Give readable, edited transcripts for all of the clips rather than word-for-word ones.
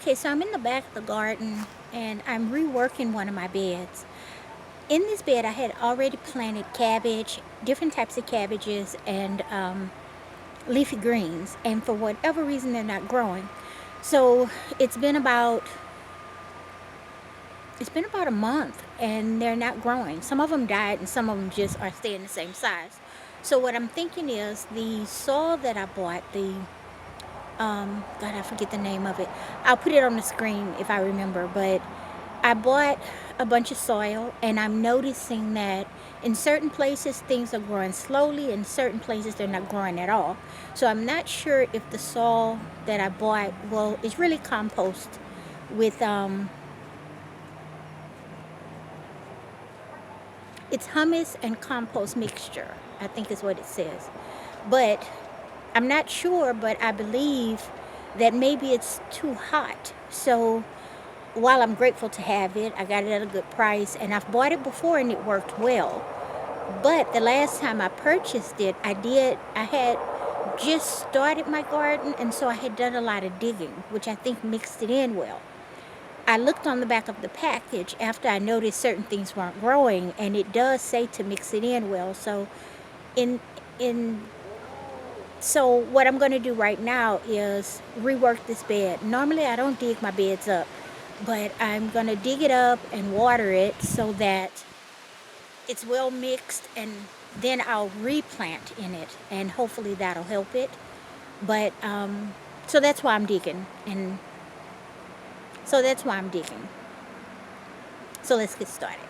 Okay, so I'm in the back of the garden and I'm reworking one of my beds. In this bed, I had already planted cabbage, different types of cabbages, and leafy greens. And for whatever reason, they're not growing. So it's been about it's been about a month, and they're not growing. Some of them died, and some of them just are staying the same size. So what I'm thinking is the soil that I bought, the God, I forget the name of it. I'll put it on the screen if I remember. But I bought a bunch of soil, and I'm noticing that in certain places things are growing slowly, in certain places they're not growing at all. So I'm not sure if the soil that I bought, well, it's really compost with it's humus and compost mixture. I think is what it says. But I'm not sure, but I believe that maybe it's too hot. So while I'm grateful to have it, I got it at a good price, and I've bought it before and it worked well. But the last time I purchased it, I had just started my garden, and so I had done a lot of digging, which I think mixed it in well. I looked on the back of the package after I noticed certain things weren't growing, and it does say to mix it in well. In in so what I'm going to do right now is rework this bed. Normally I don't dig my beds up, but I'm going to dig it up and water it so that it's well mixed, and then I'll replant in it, and hopefully that'll help it. But so that's why I'm digging, and so that's why I'm digging. So let's get started.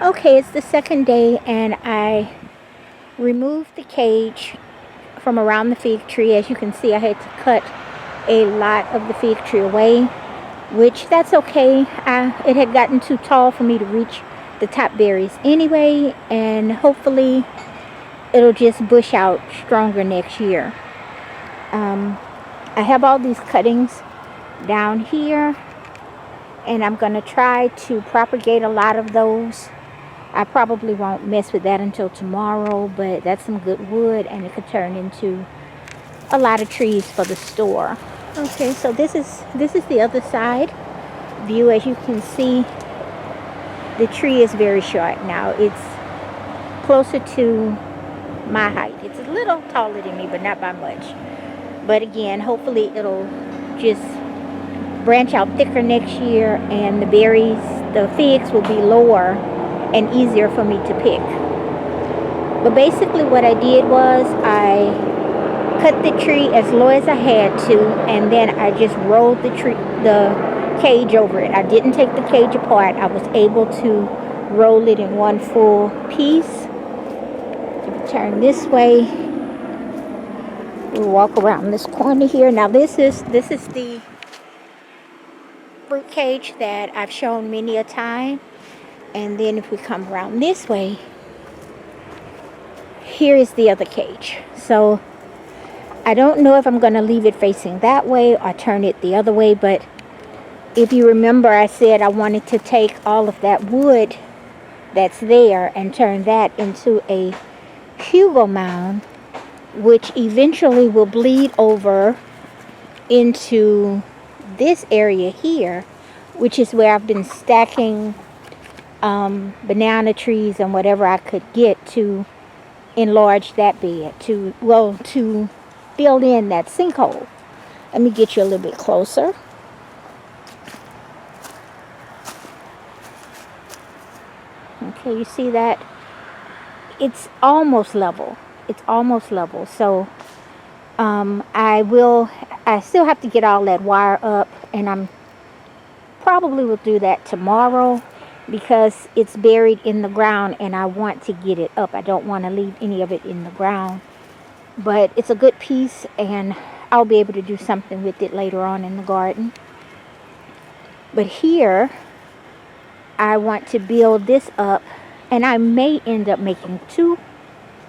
Okay, it's the second day, and I removed the cage from around the fig tree. As you can see, I had to cut a lot of the fig tree away, which that's okay. It had gotten too tall for me to reach the top berries anyway, and hopefully it'll just bush out stronger next year. I have all these cuttings down here, and I'm going to try to propagate a lot of those. I probably won't mess with that until tomorrow, but that's some good wood, and it could turn into a lot of trees for the store. Okay, so this is the other side view. As you can see, the tree is very short now. It's closer to my height. It's a little taller than me, but not by much. But again, hopefully it'll just branch out thicker next year, and the berries, the figs, will be lower and easier for me to pick. But basically what I did was I cut the tree as low as I had to, and then I just rolled the cage over it. I didn't take the cage apart. I was able to roll it in one full piece. If you turn this way, we'll walk around this corner here. Now this is the fruit cage that I've shown many a time. And then if we come around this way, here is the other cage. So I don't know if I'm going to leave it facing that way or turn it the other way, but if you remember, I said I wanted to take all of that wood that's there and turn that into a Hugo mound, which eventually will bleed over into this area here, which is where I've been stacking banana trees and whatever I could get to enlarge that bed, to fill in that sinkhole. Let me get you a little bit closer. Okay, you see that? It's almost level. It's almost level. So I still have to get all that wire up, and I'm probably will do that tomorrow because it's buried in the ground and I want to get it up. I don't want to leave any of it in the ground, but it's a good piece and I'll be able to do something with it later on in the garden. But here I want to build this up, and I may end up making two,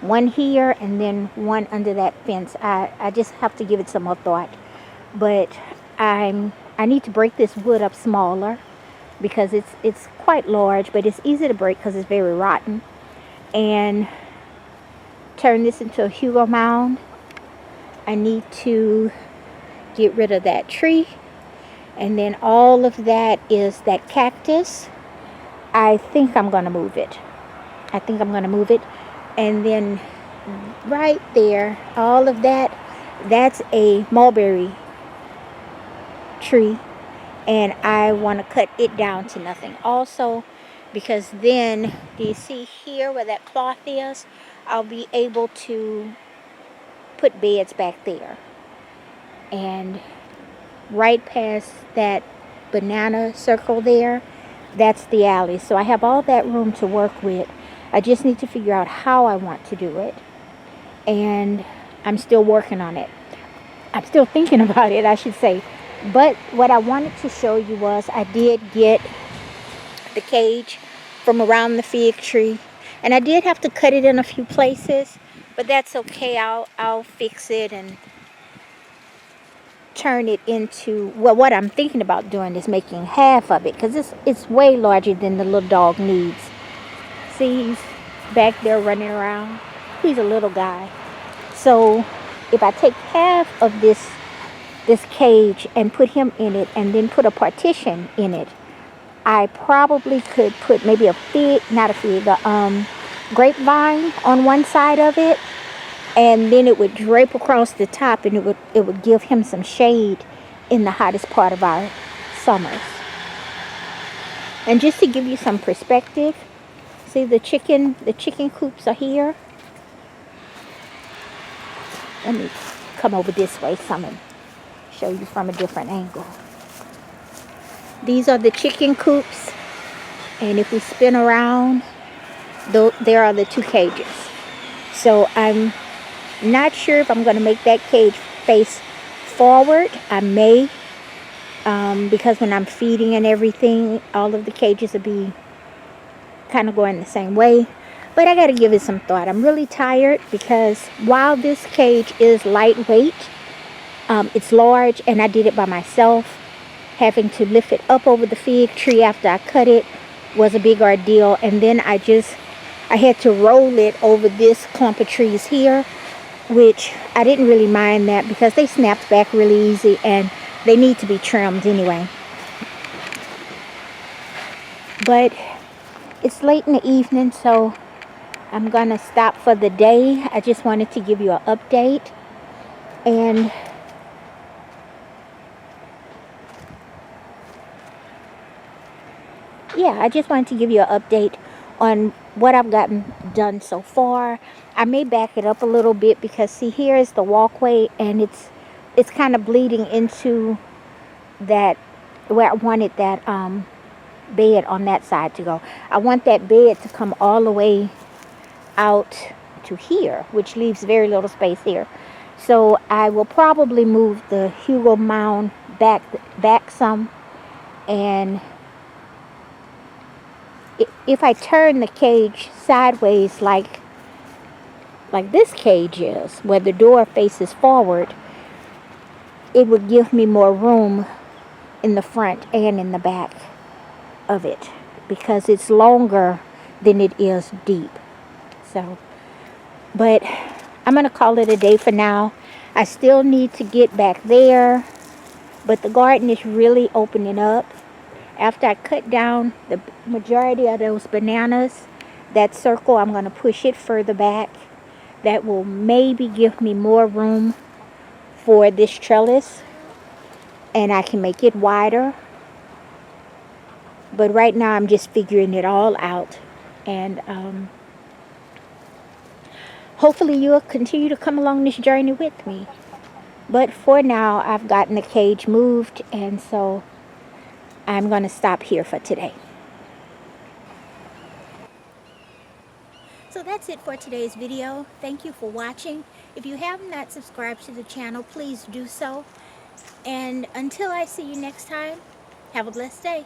one here and then one under that fence. I just have to give it some more thought, but I need to break this wood up smaller because it's quite large, but it's easy to break because it's very rotten, and turn this into a Hugo mound. I need to get rid of that tree, and then all of that is that cactus. I think I'm going to move it. And then right there, all of that, that's a mulberry tree, and I want to cut it down to nothing also, because then, do you see here where that cloth is? I'll be able to put beds back there. And right past that banana circle there, that's the alley. So I have all that room to work with. I just need to figure out how I want to do it, and I'm still working on it. I'm still thinking about it, I should say. But what I wanted to show you was I did get the cage from around the fig tree, and I did have to cut it in a few places, but that's okay. I'll fix it and turn it into, well, what I'm thinking about doing is making half of it, because it's way larger than the little dog needs. See, he's back there running around. He's a little guy. So if I take half of this cage and put him in it, and then put a partition in it, I probably could put maybe a grapevine on one side of it, and then it would drape across the top, and it would give him some shade in the hottest part of our summers. And just to give you some perspective, see the chicken coops are here. Let me come over this way some and show you from a different angle. These are the chicken coops, and if we spin around, there are the 2 cages. So I'm not sure if I'm going to make that cage face forward. I may, because when I'm feeding and everything, all of the cages will be kind of going the same way. But I got to give it some thought. I'm really tired because while this cage is lightweight, it's large, and I did it by myself. Having to lift it up over the fig tree after I cut it was a big ordeal. And then I had to roll it over this clump of trees here, which I didn't really mind that because they snapped back really easy and they need to be trimmed anyway. But it's late in the evening, so I'm gonna stop for the day. I just wanted to give you an update, and yeah, I just wanted to give you an update on what I've gotten done so far. I may back it up a little bit because see, here is the walkway, and it's kind of bleeding into that where I wanted that bed on that side to go. I want that bed to come all the way out to here, which leaves very little space here. So I will probably move the Hugo mound back some, and if I turn the cage sideways like this cage is, where the door faces forward, it would give me more room in the front and in the back of it because it's longer than it is deep. So, but I'm going to call it a day for now. I still need to get back there, but the garden is really opening up. After I cut down the majority of those bananas, that circle, I'm going to push it further back. That will maybe give me more room for this trellis, and I can make it wider. But right now I'm just figuring it all out, and hopefully you'll continue to come along this journey with me. But for now, I've gotten the cage moved, and so I'm going to stop here for today. So that's it for today's video. Thank you for watching. If you have not subscribed to the channel, please do so. And until I see you next time, have a blessed day.